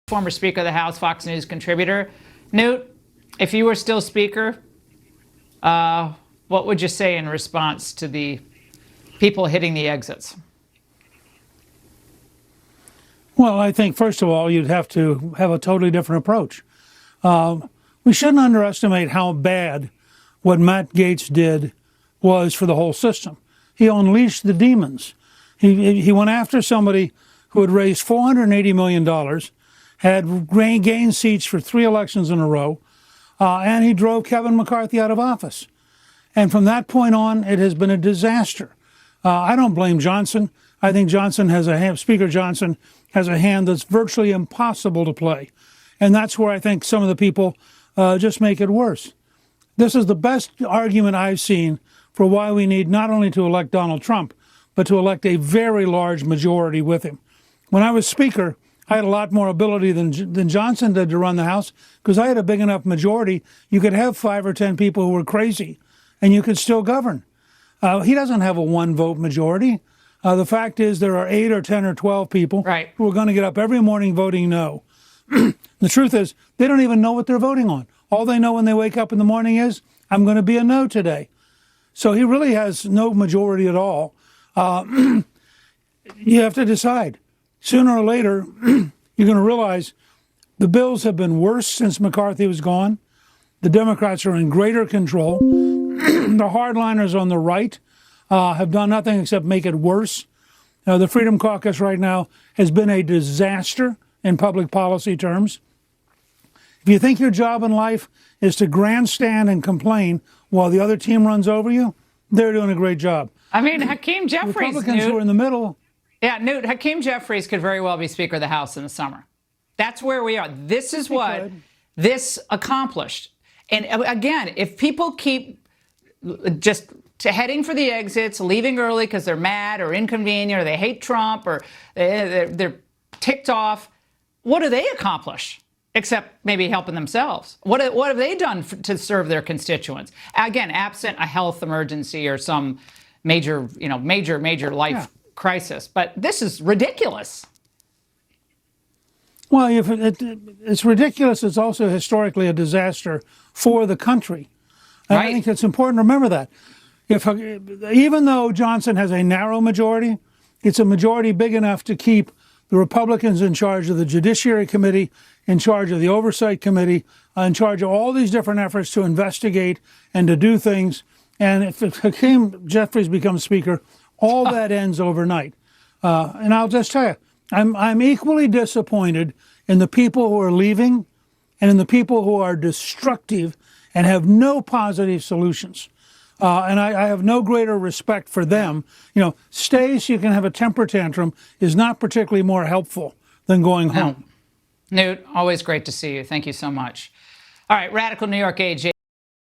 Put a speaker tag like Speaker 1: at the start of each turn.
Speaker 1: former Speaker of the House, Fox News contributor. Newt, if you were still Speaker, what would you say in response to the people hitting the exits?
Speaker 2: Well, I think, first of all, you'd have to have a totally different approach. We shouldn't underestimate how bad what Matt Gaetz did was for the whole system. He unleashed the demons. He went after somebody who had raised $480 million, had gained seats for 3 elections in a row, and he drove Kevin McCarthy out of office. And from that point on, it has been a disaster. I don't blame Johnson. I think Speaker Johnson has a hand that's virtually impossible to play. And that's where I think some of the people just make it worse. This is the best argument I've seen for why we need not only to elect Donald Trump, but to elect a very large majority with him. When I was Speaker, I had a lot more ability than Johnson did to run the House because I had a big enough majority. You could have 5 or 10 people who were crazy, and you could still govern. He doesn't have a 1-vote majority. The fact is there are 8 or 10 or 12 people who are going to get up every morning voting no. The truth is they don't even know what they're voting on. All they know when they wake up in the morning is, I'm going to be a no today. So he really has no majority at all. You have to decide. Sooner or later, you're going to realize the bills have been worse since McCarthy was gone. The Democrats are in greater control. The hardliners on the right have done nothing except make it worse. The Freedom Caucus right now has been a disaster in public policy terms. If you think your job in life is to grandstand and complain while the other team runs over you, they're doing a great job.
Speaker 1: I mean, Hakeem Jeffries,
Speaker 2: Republicans who are in the middle.
Speaker 1: Yeah, Newt, Hakeem Jeffries could very well be Speaker of the House in the summer. That's where we are. This is what this accomplished. And again, if people keep just heading for the exits, leaving early because they're mad or inconvenient or they hate Trump or they're ticked off, what do they accomplish? Except maybe helping themselves. What have they done to serve their constituents? Again, absent a health emergency or some major life crisis. But this is ridiculous.
Speaker 2: Well, it's ridiculous. It's also historically a disaster for the country. And I think it's important to remember that. Even though Johnson has a narrow majority, it's a majority big enough to keep the Republicans in charge of the Judiciary Committee, in charge of the Oversight Committee, in charge of all these different efforts to investigate and to do things. And if Hakeem Jeffries becomes Speaker, all that ends overnight. And I'll just tell you, I'm equally disappointed in the people who are leaving and in the people who are destructive and have no positive solutions. And I have no greater respect for them. Stay so you can have a temper tantrum is not particularly more helpful than going home.
Speaker 1: Newt, always great to see you. Thank you so much. All right, Radical New York AJ.